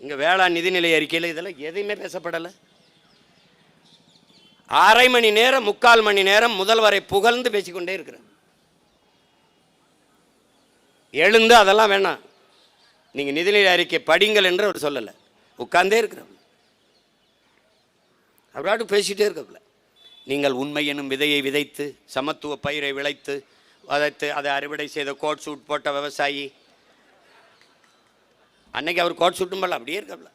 இங்கே வேளாண் நிதிநிலை அறிக்கையில் இதெல்லாம் எதையுமே பேசப்படலை. அரை மணி நேரம் 3/4 மணி நேரம் முதல்வரை புகழ்ந்து பேசிக்கொண்டே இருக்கிறேன். எழுந்து அதெல்லாம் வேணாம், நீங்கள் நிதிநிலை அறிக்கை படிங்கள் என்று அவர் சொல்லலை, உட்கார்ந்தே இருக்கிற அவராட்டு பேசிகிட்டே இருக்கல. நீங்கள் உண்மை எனும் விதையை விதைத்து சமத்துவ பயிரை விளைத்து அதை அறுவடை செய்த கோட் சூட் போட்ட விவசாயி, அன்னைக்கு அவர் கோட் சூட்டும் போல அப்படியே இருக்கல.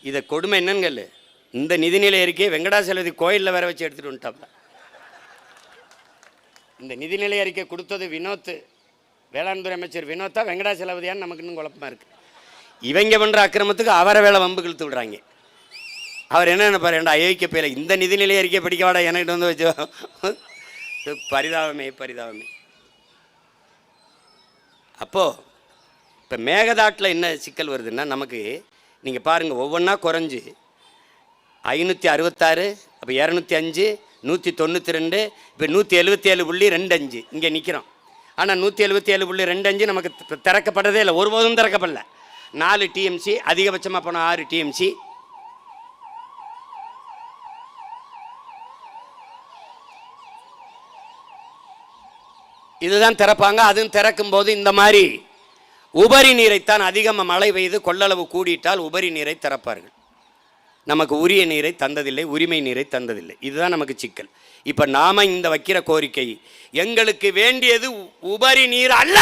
இதை கொடுமை என்னன்னு, இந்த நிதிநிலை அறிக்கையை வெங்கடாசலபதி கோயிலில் வேற வச்சு எடுத்துகிட்டு வந்துட்டாப்ல. இந்த நிதிநிலை அறிக்கை கொடுத்தது வினோத், வேளாண் துறை அமைச்சர் வினோத்தா வெங்கடாசலபதியான்னு நமக்கு இன்னும் குழப்பமாக இருக்குது. இவங்க பண்ணுற அக்கிரமத்துக்கு அவரை வேலை வம்பு இழுத்து விடுறாங்க. அவர் என்ன நினைப்பார், ஏன்டா அயோக்கிய பேர இந்த நிதிநிலை அறிக்கை படிக்க வாடா என்கிட்ட வந்து வச்சோ. பரிதாபமே பரிதாபமே. அப்போது இப்போ மேகதாட்டில் என்ன சிக்கல் வருதுன்னா, நமக்கு நீங்கள் பாருங்கள் ஒவ்வொன்றா குறைஞ்சி 566, அப்போ 205, 192, இப்போ 177.25 இங்கே நிற்கிறோம். ஆனால் 177.25 நமக்கு திறக்கப்பட்டதே இல்லை, ஒருபோதும் திறக்கப்படல. 4 டிஎம்சி, அதிகபட்சமாக போனால் 6 டிஎம்சி. இதுதான் திறப்பாங்க. அதுவும் திறக்கும் போது இந்த மாதிரி உபரி நீரைத்தான், அதிகமாக மழை பெய்து கொள்ளளவு கூடிட்டால் உபரி நீரை திறப்பார்கள். நமக்கு உரிய நீரை தந்ததில்லை, உரிமை நீரை தந்ததில்லை. இதுதான் நமக்கு சிக்கல். இப்போ நாம் இந்த வைக்கிற கோரிக்கை, எங்களுக்கு வேண்டியது உபரி நீர் அல்ல,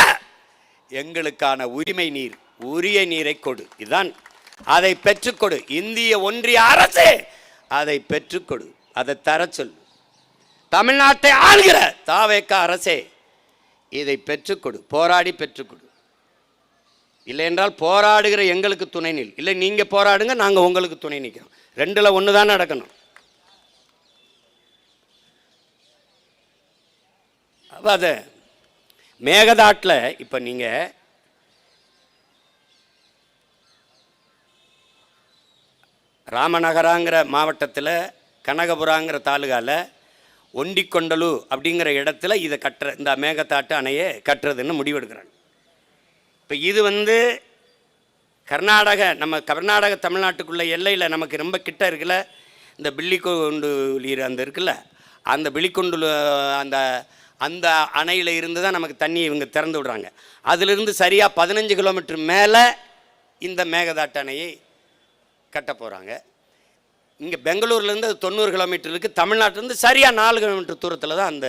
எங்களுக்கான உரிமை நீர், உரிய நீரை கொடு. இதுதான், அதை பெற்றுக்கொடு. இந்திய ஒன்றிய அரசு அதை பெற்றுக்கொடு, அதை தர சொல். தமிழ்நாட்டை ஆளுகிற தாவேக அரசே இதை பெற்றுக்கொடு, போராடி பெற்றுக்கொடு. இல்லை என்றால் போராடுகிற எங்களுக்கு துணை நில், இல்லை நீங்கள் போராடுங்க, நாங்கள் உங்களுக்கு துணை நிற்கிறோம். 2ல் 1 தான் நடக்கணும். அப்போ அது மேகதாட்டில் இப்போ நீங்கள் ராமநகராங்கிற மாவட்டத்தில் கனகபுராங்கிற தாலுகாவில் ஒண்டிக்கொண்டலு அப்படிங்கிற இடத்துல இதை இந்த மேகதாட்டு அணையை கட்டுறதுன்னு முடிவெடுக்கிறாங்க. இப்போ இது நம்ம கர்நாடக தமிழ்நாட்டுக்குள்ள எல்லையில் நமக்கு ரொம்ப கிட்ட இருக்குல்ல, இந்த பில்லிக்கொண்டு நீர் அந்த இருக்குல்ல, அந்த பில்லிக்கொண்டு அந்த அந்த அணையில் இருந்து தான் நமக்கு தண்ணி இவங்க திறந்து விடுறாங்க. அதிலிருந்து சரியாக 15 கிலோமீட்டர் மேலே இந்த மேகதாட்டு அணையை கட்ட போகிறாங்க. இங்கே பெங்களூர்லேருந்து அது 90 கிலோமீட்டர் இருக்குது. தமிழ்நாட்டிலேருந்து சரியாக 4 கிலோமீட்டர் தூரத்தில் தான் அந்த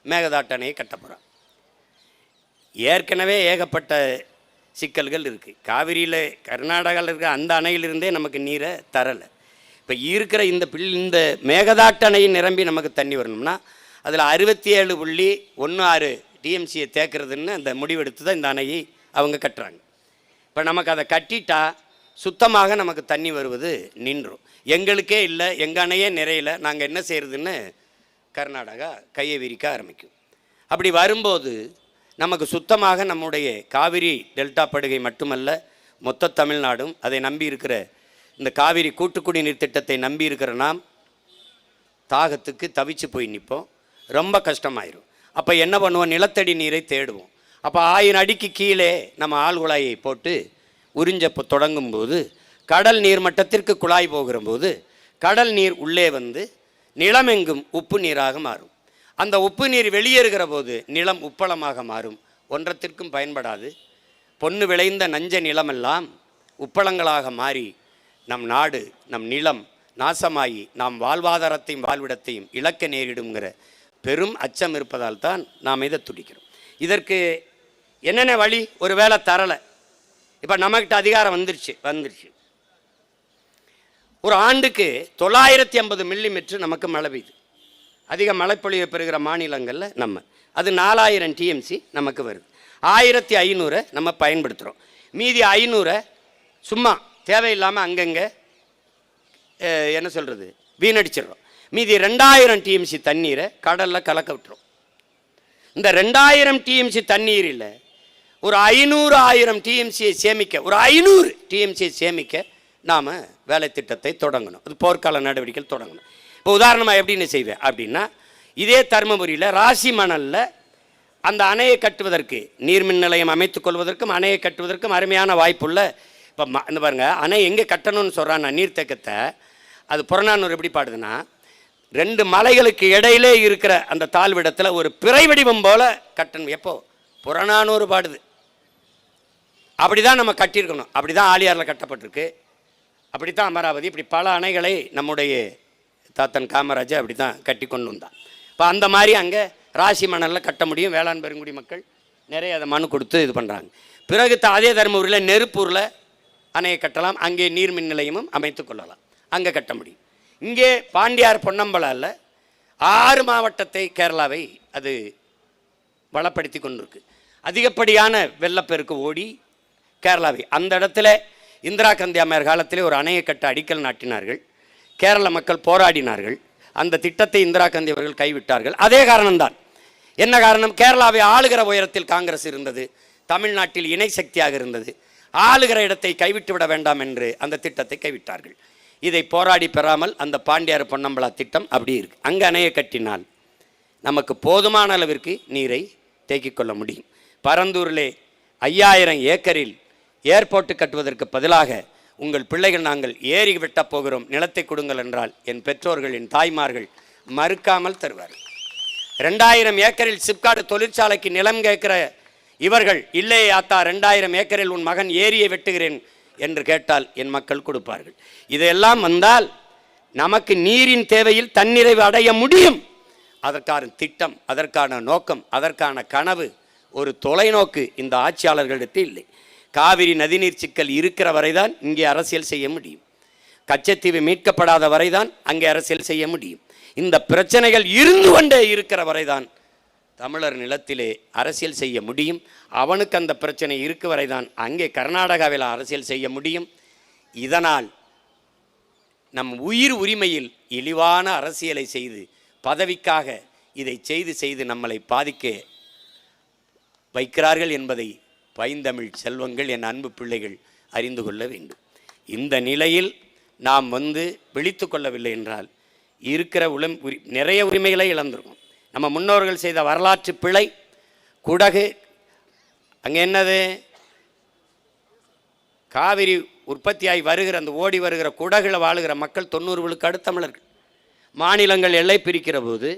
மேகதாட்டு அணையை கட்ட போகிறாங்க. ஏற்கனவே ஏகப்பட்ட சிக்கல்கள் இருக்குது. காவிரியில் கர்நாடகாவில் இருக்கிற அந்த அணையிலிருந்தே நமக்கு நீரை தரலை. இப்போ இருக்கிற இந்த மேகதாட்டு அணையை நிரம்பி நமக்கு தண்ணி வரணும்னா அதில் 67.16 டிஎம்சியை தேக்கிறதுன்னு அந்த முடிவெடுத்து தான் இந்த அணையை அவங்க கட்டுறாங்க. இப்போ நமக்கு அதை கட்டிட்டா சுத்தமாக நமக்கு தண்ணி வருவது நின்றும். எங்களுக்கே இல்லை, எங்கள் அணையே நிறையல, நாங்கள் என்ன செய்கிறதுன்னு கர்நாடகா கையை விரிக்க ஆரம்பிக்கும். அப்படி வரும்போது நமக்கு சுத்தமாக நம்முடைய காவிரி டெல்டா படுகை மட்டுமல்ல, மொத்த தமிழ்நாடும் அதை நம்பி இருக்கிற இந்த காவிரி கூட்டுக்குடிநீர் திட்டத்தை நம்பி இருக்கிற நாம் தாகத்துக்கு தவிச்சு போய் நிற்போம். ரொம்ப கஷ்டமாயிரும். அப்போ என்ன பண்ணுவோம், நிலத்தடி நீரை தேடுவோம். அப்போ 1000 அடிக்கு கீழே நம்ம ஆழ்குழாயை போட்டு உறிஞ்ச தொடங்கும்போது கடல் நீர் மட்டத்திற்கு குழாய் போகிற போது கடல் நீர் உள்ளே நிலமெங்கும் உப்பு நீராக மாறும். அந்த உப்பு நீர் வெளியேறுகிற போது நிலம் உப்பளமாக மாறும். ஒன்றத்திற்கும் பயன்படாது. பொன்னு விளைந்த நஞ்ச நிலமெல்லாம் உப்பளங்களாக மாறி நம் நாடு, நம் நிலம் நாசமாகி நாம் வாழ்வாதாரத்தையும் வாழ்விடத்தையும் இழக்க நேரிடுங்கிற பெரும் அச்சம் இருப்பதால் தான் நாம் இதை துடிக்கிறோம். இதற்கு என்னென்ன வழி? ஒரு வேளை தரலை. இப்போ நம்மகிட்ட அதிகாரம் வந்துருச்சு. ஒரு ஆண்டுக்கு 950 மில்லிமீட்டர் நமக்கு மழை பெய்யுது. அதிக மழைப்பொழிவை பெறுகிற மாநிலங்களில் அது 4000 டிஎம்சி நமக்கு வருது. 1500 நம்ம பயன்படுத்துகிறோம். மீதி 500 சும்மா தேவையில்லாமல் அங்கங்கே என்ன சொல்கிறது வீணடிச்சிடுறோம். மீதி 2000 டிஎம்சி தண்ணீரை கடலில் கலக்க விட்டுரும். இந்த 2000 டிஎம்சி தண்ணீரில் ஒரு 500,000 டிஎம்சியை சேமிக்க, ஒரு 500 டிஎம்சியை சேமிக்க நாம் வேலை திட்டத்தை தொடங்கணும். அது போர்க்கால நடவடிக்கைகள் தொடங்கணும். இப்போ உதாரணமாக எப்படின்னு செய்வேன் அப்படின்னா, இதே தருமபுரியில் ராசி மணலில் அந்த அணையை கட்டுவதற்கு, நீர்மின் நிலையம் அமைத்துக் கொள்வதற்கும் அணையை கட்டுவதற்கும் அருமையான வாய்ப்புள்ள. இப்போ இந்த பாருங்க, அணை எங்கே கட்டணும்னு சொல்கிறான்னா நீர்த்தேக்கத்தை, அது புறநானூறு எப்படி பாடுதுன்னா, 2 மலைகளுக்கு இடையிலே இருக்கிற அந்த தாழ்விடத்தில் ஒரு பிறை வடிவம் போல கட்டணும். எப்போ? புறநானூறு பாடுது. அப்படி தான் நம்ம கட்டியிருக்கணும். அப்படி தான் ஆழியாரில் கட்டப்பட்டிருக்கு, அப்படி தான் அமராவதி, இப்படி பல அணைகளை நம்முடைய தாத்தன் காமராஜர் அப்படி தான் கட்டி கொண்டு வந்தான். இப்போ அந்த மாதிரி அங்கே ராசி மணலில் கட்ட முடியும். வேளாண் பெருங்குடி மக்கள் நிறைய அதை மனு கொடுத்து இது பண்ணுறாங்க. பிறகு அதே தருமபுரியில் நெருப்பூரில் அணையை கட்டலாம், அங்கே நீர்மின் நிலையமும் அமைத்து கொள்ளலாம், அங்கே கட்ட முடியும். இங்கே பாண்டியார் பொன்னம்பலாவில் 6 மாவட்டத்தை கேரளாவை அது வளப்படுத்தி கொண்டிருக்கு. அதிகப்படியான வெள்ளப்பெருக்கு ஓடி கேரளாவை அந்த இடத்துல இந்திரா காந்தி அம்மையார் காலத்திலே ஒரு அணையை கட்ட அடிக்கல் நாட்டினார்கள். கேரள மக்கள் போராடினார்கள். அந்த திட்டத்தை இந்திரா காந்தி அவர்கள் கைவிட்டார்கள். அதே காரணம்தான். என்ன காரணம்? கேரளாவை ஆளுகிற உயரத்தில் காங்கிரஸ் இருந்தது, தமிழ்நாட்டில் இணை சக்தியாக இருந்தது. ஆளுகிற இடத்தை கைவிட்டு விட வேண்டாம் என்று அந்த திட்டத்தை கைவிட்டார்கள். இதை போராடி பெறாமல் அந்த பாண்டியார் பொன்னம்பலா திட்டம் அப்படி இருக்கு. அங்கே அணையை கட்டினால் நமக்கு போதுமான அளவிற்கு நீரை தேக்கிக் கொள்ள முடியும். பரந்தூரிலே 5000 ஏக்கரில் ஏர்போர்ட்டு கட்டுவதற்கு பதிலாக உங்கள் பிள்ளைகள் நாங்கள் ஏறி வெட்டப் போகிறோம், நிலத்தை கொடுங்கள் என்றால் என் பெற்றோர்கள், என் தாய்மார்கள் மறுக்காமல் தருவார்கள். 2000 ஏக்கரில் சிப்காடு தொழிற்சாலைக்கு நிலம் கேட்கிற இவர்கள், இல்லை ஆத்தா 2000 ஏக்கரில் உன் மகன் ஏரியை வெட்டுகிறேன் என்று கேட்டால் என் மக்கள் கொடுப்பார்கள். இதையெல்லாம் வந்தால் நமக்கு நீரின் தேவையில் தன்னிறைவு அடைய முடியும். அதற்கான திட்டம், அதற்கான நோக்கம், அதற்கான கனவு, ஒரு தொலைநோக்கு இந்த ஆட்சியாளர்களிடத்தில் இல்லை. காவிரி நதிநீர் சிக்கல் இருக்கிற வரைதான் இங்கே அரசியல் செய்ய முடியும். கச்சத்தீவு மீட்கப்படாத வரைதான் அங்கே அரசியல் செய்ய முடியும். இந்த பிரச்சனைகள் இருந்து கொண்டே இருக்கிற வரைதான் தமிழர் நிலத்திலே அரசியல் செய்ய முடியும். அவனுக்கு அந்த பிரச்சனை இருக்க வரைதான் அங்கே கர்நாடகாவில் அரசியல் செய்ய முடியும். இதனால் நம் உயிர் உரிமையில் இழிவான அரசியலை செய்து பதவிக்காக இதை செய்து நம்மளை பாதிக்க வைக்கிறார்கள் என்பதை பைந்தமிழ் செல்வங்கள், என் அன்பு பிள்ளைகள் அறிந்து கொள்ள வேண்டும். இந்த நிலையில் நாம் விழித்து கொள்ளவில்லை என்றால் இருக்கிற நிறைய உரிமைகளை இழந்திருக்கும். நம்ம முன்னோர்கள் செய்த வரலாற்று பிழை. குடகு அங்கே என்னது, காவிரி உற்பத்தியாகி வருகிற அந்த ஓடி வருகிற குடகில் வாழுகிற மக்கள் 90 விழுக்காடு தமிழர்கள். மாநிலங்கள் எல்லை பிரிக்கிற போது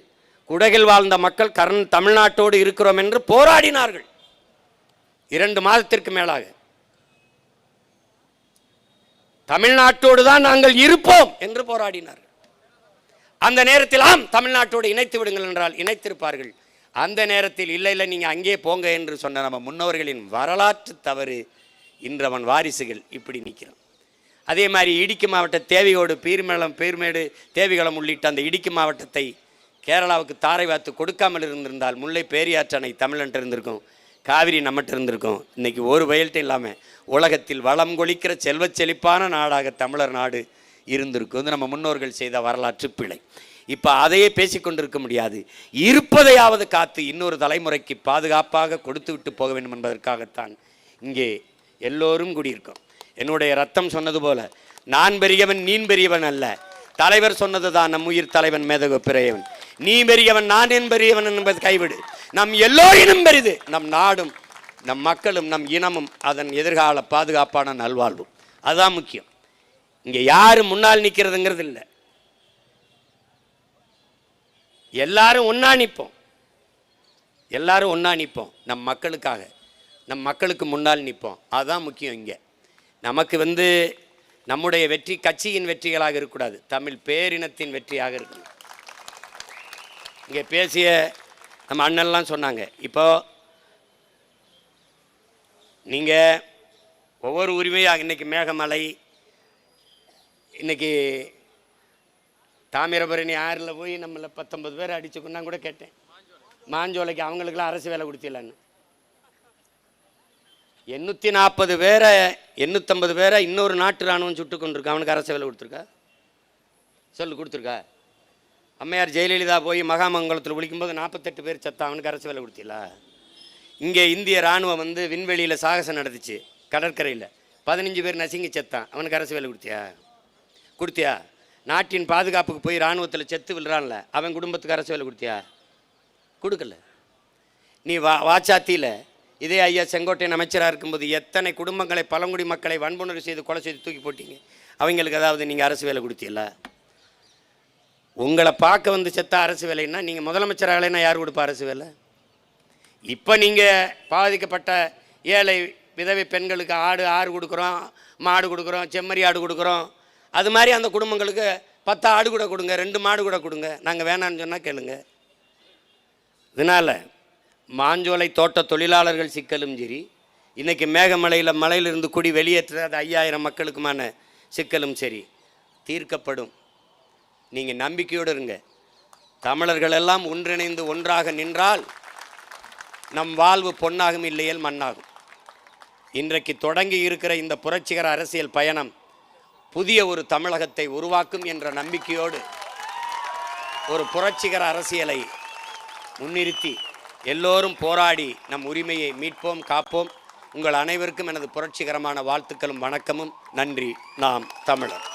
குடகில் வாழ்ந்த மக்கள் தமிழ்நாட்டோடு இருக்கிறோம் என்று போராடினார்கள். 2 மாதத்திற்கு மேலாக தமிழ்நாட்டோடு தான் நாங்கள் இருப்போம் என்று போராடினார்கள். அந்த நேரத்தில் ஆம் தமிழ்நாட்டோடு இணைத்து விடுங்கள் என்றால் இணைத்திருப்பார்கள். அந்த நேரத்தில் இல்லை இல்லை நீங்கள் அங்கே போங்க என்று சொன்ன நம்ம முன்னோர்களின் வரலாற்று தவறு இன்றவன் வாரிசுகள் இப்படி நிற்கிறோம். அதே மாதிரி இடுக்கி மாவட்ட தேவையோடு பீர்மேடு தேவிகளம் உள்ளிட்ட அந்த இடுக்கி மாவட்டத்தை கேரளாவுக்கு தாரை வாத்து கொடுக்காமல் இருந்திருந்தால் முல்லை பேரியாற்று அணை தமிழ்நாட்டு இருந்திருக்கும், காவிரி நம்மகிட்ட இருந்திருக்கும். இன்றைக்கி ஒரு வயல்கிட்ட இல்லாமல் உலகத்தில் வளம் கொளிக்கிற செல்வச் செழிப்பான நாடாக தமிழர் நாடு இருந்திருக்கும். நம்ம முன்னோர்கள் செய்த வரலாற்று பிழை. இப்போ அதையே பேசிக்கொண்டிருக்க முடியாது. இருப்பதையாவது காத்து இன்னொரு தலைமுறைக்கு பாதுகாப்பாக கொடுத்து விட்டு போக வேண்டும் என்பதற்காகத்தான் இங்கே எல்லோரும் கூடியிருக்கோம். என்னுடைய ரத்தம் சொன்னது போல நான் பெரியவன் நீ பெரியவன் அல்ல, தலைவர் சொன்னது தான் நம் உயிர் தலைவன் மேதகு பெரியவன். நீ பெரியவன் நான் என் பெரியவன் என்பது கைவிடு. நம் எல்லோரினும் பெரிது நம் நாடும் நம் மக்களும் நம் இனமும் அதன் எதிர்கால பாதுகாப்பான நல்வாழ்வும். அதுதான் முக்கியம். இங்கே யாரும் முன்னால் நிற்கிறதுங்கிறது இல்லை, எல்லாரும் ஒன்றா நிற்போம். எல்லாரும் ஒன்றா நிற்போம், நம் மக்களுக்காக, நம் மக்களுக்கு முன்னால் நிற்போம். அதுதான் முக்கியம். இங்கே நமக்கு நம்முடைய வெற்றி கட்சியின் வெற்றிகளாக இருக்கக்கூடாது, தமிழ் பேரினத்தின் வெற்றியாக இருக்கணும். இங்கே பேசிய நம்ம அண்ணன்லாம் சொன்னாங்க, இப்போ நீங்கள் ஒவ்வொரு உரிமையாக இன்றைக்கி மேகமலை, இன்றைக்கி தாமிரபரணி ஆறில் போய் நம்மளை 19 பேர் அடிச்சுக்கொண்டா கூட கேட்டேன். மாஞ்சோலைக்கு அவங்களுக்கெல்லாம் அரசு வேலை கொடுத்திடலான்னு 840 பேரை 850 பேரை இன்னொரு நாட்டு இராணுவம் சுட்டு கொண்டிருக்கா. அவனுக்கு அரசு வேலை கொடுத்துருக்கா? கொடுத்துருக்கா? அம்மையார் ஜெயலலிதா போய் மகாமங்கலத்தில் ஒழிக்கும்போது 48 பேர் செத்தா, அவனுக்கு அரசு வேலை கொடுத்தீங்களா? இங்கே இந்திய இராணுவம் விண்வெளியில் சாகசம் நடந்துச்சு, கடற்கரையில் 15 பேர் நசுங்கி செத்தான், அவனுக்கு அரசு வேலை கொடுத்தியா? நாட்டின் பாதுகாப்புக்கு போய் இராணுவத்தில் செத்து விழுறான்ல, அவன் குடும்பத்துக்கு அரசு வேலை கொடுத்தியா? கொடுக்கல. நீ வாச்சாத்தியில் இதே ஐயா செங்கோட்டையன் அமைச்சராக இருக்கும்போது எத்தனை குடும்பங்களை பழங்குடி மக்களை வன்புணர்வு செய்து கொலை செய்து தூக்கி போட்டீங்க. அவங்களுக்கு அதாவது நீங்கள் அரசு வேலை கொடுத்தீங்களா? உங்களை பார்க்க வந்து செத்த அரசு வேலைன்னா நீங்கள் முதலமைச்சராகலைன்னா யார் கொடுப்பா அரசு வேலை? இப்போ நீங்கள் பாதிக்கப்பட்ட ஏழை விதவை பெண்களுக்கு ஆடு கொடுக்குறோம், மாடு கொடுக்குறோம், செம்மறி ஆடு கொடுக்குறோம். அது மாதிரி அந்த குடும்பங்களுக்கு 10 ஆடு கூட கொடுங்க, 2 மாடு கூட கொடுங்க. நாங்கள் வேணான்னு சொன்னால் கேளுங்க. இதனால் மாஞ்சோலை தோட்ட தொழிலாளர்கள் சிக்கலும் சரி, இன்றைக்கி மேகமலையில் மலையிலிருந்து குடி வெளியேற்றாத 5000 மக்களுக்குமான சிக்கலும் சரி தீர்க்கப்படும். நீங்கள் நம்பிக்கையோடு இருங்க. தமிழர்கள் எல்லாம் ஒன்றிணைந்து ஒன்றாக நின்றால் நம் வாழ்வு பொன்னாகும், இல்லையேல் மண்ணாகும். இன்றைக்கு தொடங்கி இருக்கிற இந்த புரட்சிகர அரசியல் பயணம் புதிய ஒரு தமிழகத்தை உருவாக்கும் என்ற நம்பிக்கையோடு ஒரு புரட்சிகர அரசியலை முன்னிறுத்தி எல்லோரும் போராடி நம் உரிமையை மீட்போம், காப்போம். உங்கள் அனைவருக்கும் எனது புரட்சிகரமான வாழ்த்துக்களும் வணக்கமும். நன்றி. நாம் தமிழர்.